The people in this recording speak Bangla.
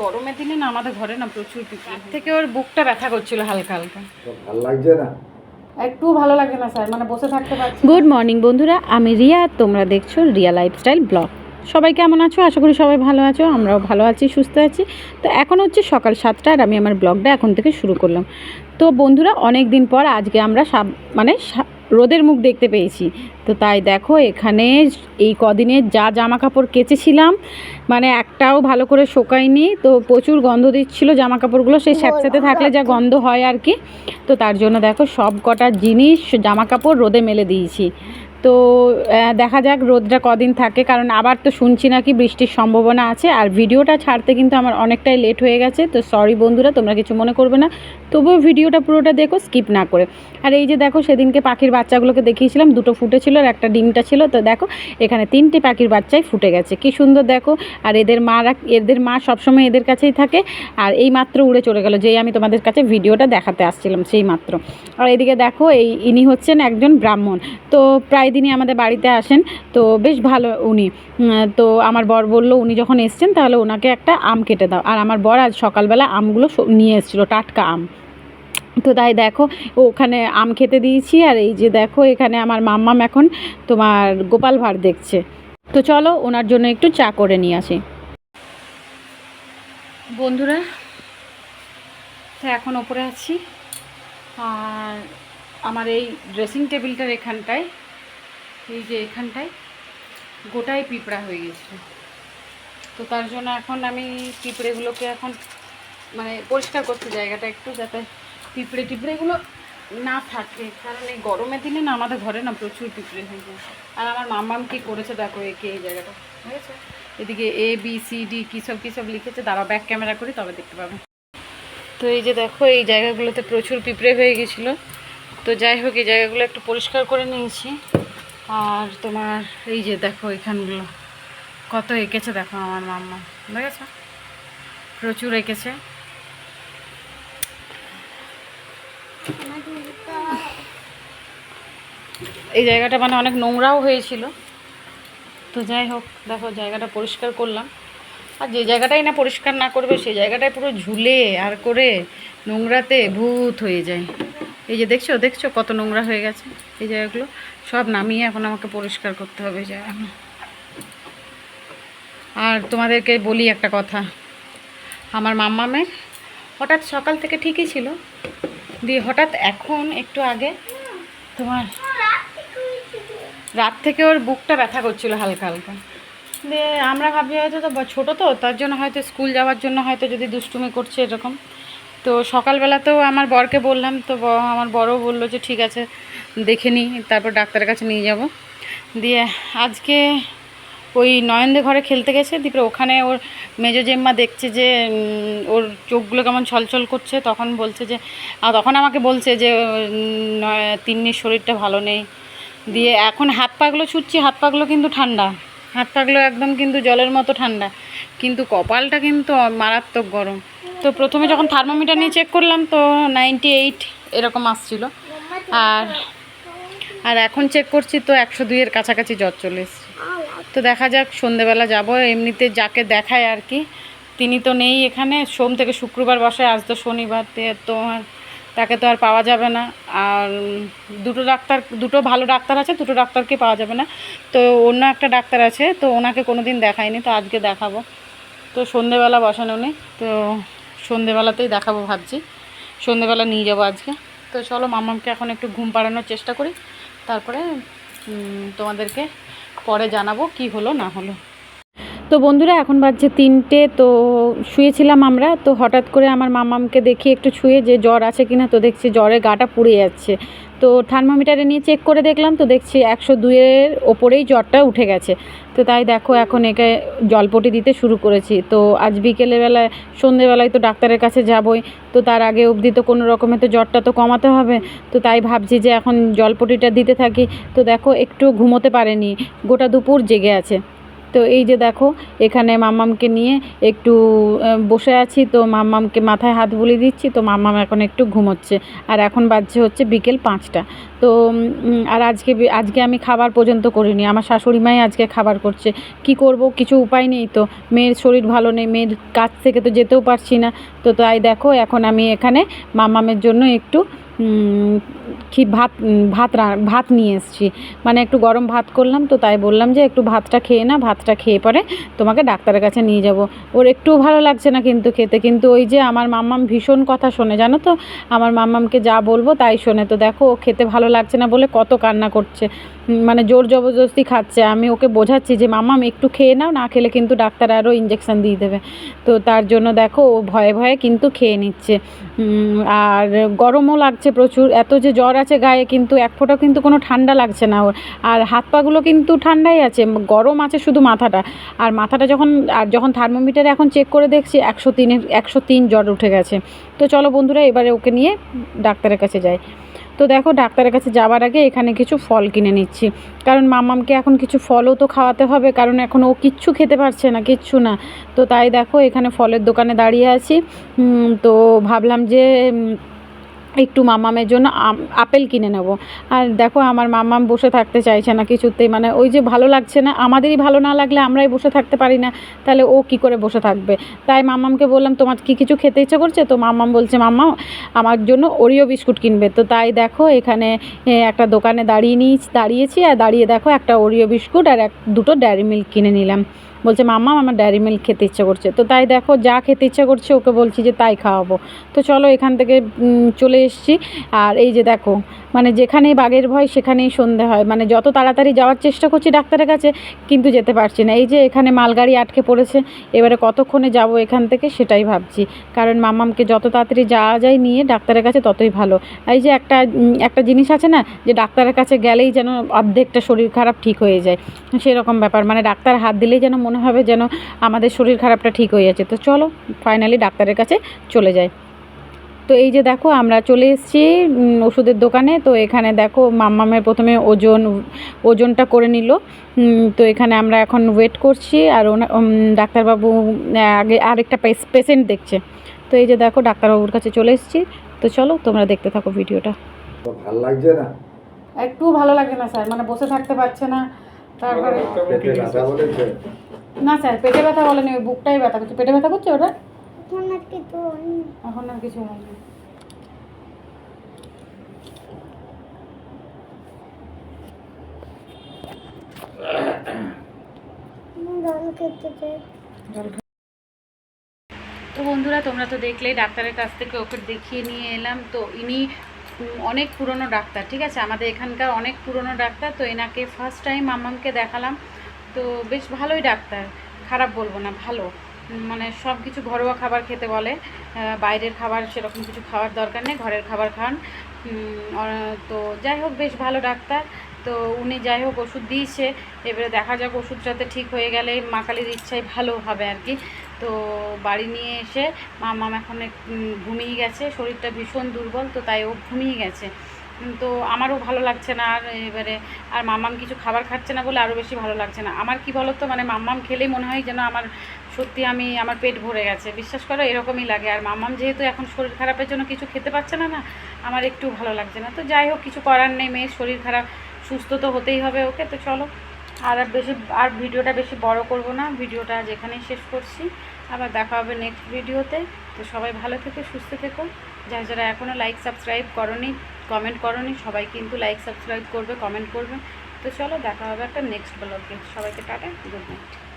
গরমের দিনে না আমাদের ঘরে না প্রচুর পিঁপড়ে থেকে ওর বুকটা ব্যথা করছিল হালকা হালকা। ভালো লাগছে না, একটু ভালো লাগে না স্যার, মানে বসে থাকতে পারছি। গুড মর্নিং বন্ধুরা, আমি রিয়া, তোমরা দেখছো রিয়া লাইফস্টাইল ব্লগ। সবাই কেমন আছো? আশা করি সবাই ভালো আছো, আমরাও ভালো আছি, সুস্থ আছি। তো এখন হচ্ছে সকাল 7টা আর আমি আমার ব্লগটা এখন থেকে শুরু করলাম। তো বন্ধুরা, অনেক দিন পর আজকে আমরা রোদের মুখ দেখতে পেয়েছি। তো তাই দেখো, এখানে এই কদিনে যা জামা কাপড় কেচেছিলাম, মানে একটাও ভালো করে শোকায়নি। তো প্রচুর গন্ধ দিচ্ছিলো জামা কাপড়গুলো, সেই স্যাঁতস্যাঁতে থাকলে যা গন্ধ হয় আর কি। তো তার জন্য দেখো সব কটা জিনিস জামা কাপড় রোদে মেলে দিয়েছি। তো দেখা যাক রোদটা কদিন থাকে, কারণ আবার তো শুনছি নাকি বৃষ্টির সম্ভাবনা আছে। আর ভিডিওটা ছাড়তে কিন্তু আমার অনেকটাই লেট হয়ে গেছে, তো সরি বন্ধুরা, তোমরা কিছু মনে করবে না। তবুও ভিডিওটা পুরোটা দেখো, স্কিপ না করে। আর এই যে দেখো, সেদিনকে পাখির বাচ্চাগুলোকে দেখিয়েছিলাম, দুটো ফুটেছিল আর একটা ডিমটা ছিল। তো দেখো এখানে 3টে পাখির বাচ্চাই ফুটে গেছে, কি সুন্দর দেখো। আর এদের মা সবসময় এদের কাছেই থাকে। আর এই মাত্র উড়ে চলে গেল, যেই আমি তোমাদের কাছে ভিডিওটা দেখাতে আসছিলাম সেই মাত্র। আর এদিকে দেখো, ইনি হচ্ছেন একজন ব্রাহ্মণ। তো প্রায় দিনই আমাদের বাড়িতে আসেন, তো বেশ ভালো উনি। তো আমার বর বলল উনি যখন এসছেন তাহলে ওনাকে একটা আম কেটে দাও। আর আমার বর আজ সকালবেলা আমগুলো নিয়ে এসেছিলো, টাটকা আম। তো তাই দেখো ওখানে আম খেতে দিয়েছি। আর এই যে দেখো, এখানে আমার মাম্মাম এখন তোমার গোপাল ভাঁড় দেখছে। তো চলো ওনার জন্য একটু চা করে নিয়ে আসি। বন্ধুরা, তো এখন ওপরে আছি। আর আমার এই ড্রেসিং টেবিলটার এখানটায়, এই যে এখানটায় গোটাই পিঁপড়া হয়ে গেছে। তো তার জন্য এখন আমি পিঁপড়েগুলোকে এখন মানে পরিষ্কার করতে জায়গাটা একটু, যাতে পিঁপড়েগুলো না থাকে। কারণ এই গরমের দিনে না আমাদের ঘরে না প্রচুর পিঁপড়ে হয়ে যায়। আর আমার মাম্মাম কী করেছে দেখো, একে এই জায়গাটা হয়েছে, এদিকে ABCD কী সব লিখেছে। দাঁড়াও ব্যাক ক্যামেরা করি তবে দেখতে পাবে। তো এই যে দেখো, এই জায়গাগুলোতে প্রচুর পিঁপড়ে হয়ে গেছিলো। তো যাই হোক, এই জায়গাগুলো একটু পরিষ্কার করে নিয়েছি। আর তোমার এই যে দেখো, এখানগুলো কত এঁকেছে দেখো আমার মাম্মা, দেখেছো? প্রচুর এঁকেছে। এই জায়গাটা মানে অনেক নোংরাও হয়েছিল। তো যাই হোক, দেখো জায়গাটা পরিষ্কার করলাম। আর যে জায়গাটাই না পরিষ্কার না করবে সেই জায়গাটায় পুরো ঝুলে আর করে নোংরাতে ভূত হয়ে যায়। এই যে দেখছো কত নোংরা হয়ে গেছে। এই জায়গাগুলো সব নামিয়ে এখন আমাকে পরিষ্কার করতে হবে এই জায়গাগুলো। আর তোমাদেরকে বলি একটা কথা, আমার মাম্মামের হঠাৎ সকাল থেকে ঠিকই ছিল, দিয়ে হঠাৎ এখন একটু আগে তোমার রাত থেকে ওর বুকটা ব্যথা করছিল হালকা হালকা। দিয়ে আমরা ভাবছি হয়তো তো ছোটো, তো তার জন্য হয়তো স্কুল যাওয়ার জন্য হয়তো যদি দুষ্টুমি করছে এরকম। তো সকালবেলাতেও আমার বরকে বললাম, তো আমার বরও বললো যে ঠিক আছে দেখে নিই, তারপর ডাক্তারের কাছে নিয়ে যাব। দিয়ে আজকে ওই নয়নদের ঘরে খেলতে গেছে, দিয়ে ওখানে ওর মেজো জেম্মা দেখছে যে ওর চোখগুলো কেমন ছলছল করছে। তখন বলছে যে, তখন আমাকে বলছে যে তিন্নির শরীরটা ভালো নেই। দিয়ে এখন হাত পাগুলো ছুটছি, হাত পাগুলো কিন্তু ঠান্ডা, হাত পাগুলো একদম কিন্তু জলের মতো ঠান্ডা, কিন্তু কপালটা কিন্তু মারাত্মক গরম। তো প্রথমে যখন থার্মোমিটার নিয়ে চেক করলাম তো 98 এরকম আসছিল। আর এখন চেক করছি তো 102-এর কাছাকাছি জ্বর চলে এসছে। তো দেখা যাক, সন্ধেবেলা যাব। এমনিতে যাকে দেখায় আর কি, তিনি তো নেই এখানে, সোম থেকে শুক্রবার বসে, আজ তো শনিবার, তো তাকে তো আর পাওয়া যাবে না। আর দুটো ভালো ডাক্তার আছে, দুটো ডাক্তারকে পাওয়া যাবে না। তো অন্য একটা ডাক্তার আছে, তো ওনাকে কোনো দিন দেখাইনি, তো আজকে দেখাবো। তো সন্ধেবেলা বসানো নেই, তো সন্ধেবেলাতেই দেখাবো ভাবছি, সন্ধেবেলা নিয়ে যাবো আজকে। তো চলো মাম্মামকে এখন একটু ঘুম পাড়ানোর চেষ্টা করি, তারপরে তোমাদেরকে পরে জানাবো কি হলো না হলো। তো বন্ধুরা, এখন বাজছে 3টে। তো শুয়েছিলাম আমরা, তো হঠাৎ করে আমার মামামকে দেখি একটু ছুঁয়ে যে জ্বর আছে কিনা। তো দেখছি জ্বরে গাটা পুড়ে যাচ্ছে। তো থার্মোমিটারে নিয়ে চেক করে দেখলাম, তো দেখছি 102-এর ওপরেই জ্বরটা উঠে গেছে। তো তাই দেখো এখন একে জলপটি দিতে শুরু করেছি। তো আজ বিকেলবেলায় সন্ধেবেলায় তো ডাক্তারের কাছে যাবই, তো তার আগে অবধি তো কোনো রকমে তো জ্বরটা তো কমাতে হবে। তো তাই ভাবছি যে এখন জলপটিটা দিতে থাকি। তো দেখো একটু ঘুমোতে পারেনি, গোটা দুপুর জেগে আছে। তো এই যে দেখো এখানে মাম্মামকে নিয়ে একটু বসে আছি, তো মাম্মামকে মাথায় হাত বুলিয়ে দিচ্ছি, তো মাম্মাম এখন একটু ঘুমোচ্ছে। আর এখন বাজছে হচ্ছে বিকেল 5টা। তো আর আজকে আমি খাবার পর্যন্ত করিনি, আমার শাশুড়ি মাই আজকে খাবার করছে। কি করব, কিছু উপায় নেই, তো মেয়ের শরীর ভালো নেই, মেয়ের কাছ থেকে তো যেতেও পারছি না। তো তাই দেখো এখন আমি এখানে মাম্মামের জন্য একটু ভাত নিয়ে এসেছি, মানে একটু গরম ভাত করলাম। তো তাই বললাম যে একটু ভাতটা খেয়ে না, ভাতটা খেয়ে পরে তোমাকে ডাক্তারের কাছে নিয়ে যাব। ওর একটুও ভালো লাগছে না কিন্তু খেতে, কিন্তু ওই যে আমার মাম্মাম ভীষণ কথা শোনে জানো তো, আমার মাম্মামকে যা বলবো তাই শোনে। তো দেখো ও খেতে ভালো লাগছে না বলে কত কান্না করছে, মানে জোর জবরদস্তি খাচ্ছে। আমি ওকে বোঝাচ্ছি যে মাম্মাম একটু খেয়ে নাও, না খেলে কিন্তু ডাক্তার আরও ইঞ্জেকশন দিয়ে দেবে। তো তার জন্য দেখো ও ভয়ে ভয়ে কিন্তু খেয়ে নিচ্ছে। আর গরমও লাগছে প্রচুর, এত যে জ্বর আছে গায়ে, কিন্তু এক ফোঁটাও কিন্তু কোনো ঠান্ডা লাগছে না ওর। আর হাত পাগুলো কিন্তু ঠান্ডাই আছে, গরম আছে শুধু মাথাটা। আর মাথাটা যখন থার্মোমিটারে এখন চেক করে দেখছি 103 জ্বর উঠে গেছে। তো চলো বন্ধুরা এবারে ওকে নিয়ে ডাক্তারের কাছে যাই। তো দেখো ডাক্তারের কাছে যাওয়ার আগে এখানে কিছু ফল কিনে নিচ্ছি, কারণ মাম্মামকে এখন কিছু ফলও তো খাওয়াতে হবে, কারণ এখন ও কিচ্ছু খেতে পারছে না, কিচ্ছু না। তো তাই দেখো এখানে ফলের দোকানে দাঁড়িয়ে আছি। তো ভাবলাম যে একটু মাম্মামের জন্য আপেল কিনে নেব। আর দেখো আমার মাম্মাম বসে থাকতে চাইছে না কিছুতেই, মানে ওই যে ভালো লাগছে না, আমাদেরই ভালো না লাগলে আমরাই বসে থাকতে পারি না, তাহলে ও কি করে বসে থাকবে। তাই মাম্মামকে বললাম তোমার কি কিছু খেতে ইচ্ছে করছে, তো মাম্মাম বলছে মাম্মা আমার জন্য ওরিও বিস্কুট কিনবে। তো তাই দেখো এখানে একটা দোকানে দাঁড়িয়েছি, আর দাঁড়িয়ে দেখো একটা ওরিও বিস্কুট আর দুটো ডেয়ারি মিল্ক কিনে নিলাম। বলছে মাম্মা আমার ডেয়ারি মিল্ক খেতে ইচ্ছে করছে। তো তাই দেখো যা খেতে ইচ্ছে করছে ওকে বলছি যে তাই খাওয়াবো। তো চলো এখান থেকে চলে এসেছি। আর এই যে দেখো, মানে যেখানেই বাঘের ভয় সেখানেই সন্ধে হয়, মানে যত তাড়াতাড়ি যাওয়ার চেষ্টা করছি ডাক্তারের কাছে, কিন্তু যেতে পারছি না। এই যে এখানে মালগাড়ি আটকে পড়েছে, এবারে কতক্ষণে যাব এখান থেকে সেটাই ভাবছি, কারণ মাম্মামকে যত তাড়াতাড়ি যাওয়া যায় নিয়ে ডাক্তারের কাছে ততই ভালো। এই যে একটা জিনিস আছে না, যে ডাক্তারের কাছে গেলেই যেন অর্ধেকটা শরীর খারাপ ঠিক হয়ে যায়, সেরকম ব্যাপার, মানে ডাক্তার হাত দিলেই যেন মনে হবে যেন আমাদের শরীর খারাপটা ঠিক হয়ে যাচ্ছে। তো চলো ফাইনালি ডাক্তারের কাছে চলে যাই। তো এই যে দেখো আমরা চলে এসেছি ওষুধের দোকানে। তো এখানে দেখো মাম্মামের প্রথমে ওজনটা করে নিল। তো এখানে আমরা এখন ওয়েট করছি, আর ডাক্তারবাবু আগে আরেকটা পেশেন্ট দেখছে। তো এই যে দেখো ডাক্তারবাবুর কাছে চলে এসেছি। তো চলো তোমরা দেখতে থাকো ভিডিওটা। ভালো লাগছে না, একটু ভালো লাগে না স্যার, মানে বসে থাকতে পারছে না। তারপরে পেটে ব্যথা বলেছে। না স্যার পেটে ব্যথা বলেনি, ওই বুকটাই ব্যথা করছে। পেটে ব্যথা করছে ওটা এখন আর কিছু হয়নি। তো বন্ধুরা তোমরা তো দেখলেই, ডাক্তারের কাছ থেকে ওকে দেখিয়ে নিয়ে এলাম। তো ইনি অনেক পুরনো ডাক্তার, ঠিক আছে, আমাদের এখানকার অনেক পুরনো ডাক্তার। তো এনাকে ফার্স্ট টাইম মাম্মামকে দেখালাম। তো বেশ ভালোই ডাক্তার, খারাপ বলবো না, ভালো। মানে সব কিছু ঘরোয়া খাবার খেতে বলে, বাইরের খাবার সেরকম কিছু খাওয়ার দরকার নেই, ঘরের খাবার খান। তো যাই হোক বেশ ভালো ডাক্তার। তো উনি যাই হোক ওষুধ দিয়েছে, এবারে দেখা যাক ওষুধটাতে ঠিক হয়ে গেলে মা কালীর ইচ্ছায় ভালো হবে আর কি। তো বাড়ি নিয়ে এসে মাম্মাম এখন ঘুমিয়ে গেছে, শরীরটা ভীষণ দুর্বল, তো তাই ও ঘুমিয়ে গেছে। তো আমারও ভালো লাগছে না, আর এবারে আর মাম্মাম কিছু খাবার খাচ্ছে না বলে আরও বেশি ভালো লাগছে না। আমার কি বলো তো, মানে মাম্মাম খেলেই মনে হয় যেন আমার সত্যি আমার পেট ভরে গেছে, বিশ্বাস করো এরকমই লাগে। আর মাম্মাম যেহেতু এখন শরীর খারাপের জন্য কিছু খেতে পারছে না, আমার একটু ভালো লাগছে না। তো যাই হোক কিছু করার নেই, মেয়ের শরীর খারাপ, সুস্থ তো হতেই হবে ওকে। তো চলো আর ভিডিওটা বেশি বড় করব না, ভিডিওটা যেখানেই শেষ করছি। আবার দেখা হবে নেক্সট ভিডিওতে। তো সবাই ভালো থেকো, সুস্থ থেকো। যারা এখনও লাইক সাবস্ক্রাইব করোনি, কমেন্ট করোনি, সবাই কিন্তু লাইক সাবস্ক্রাইব করবে, কমেন্ট করবে। তো চলো দেখা হবে একটা নেক্সট ব্লগে। সবাইকে টাটা, গুড নাইট।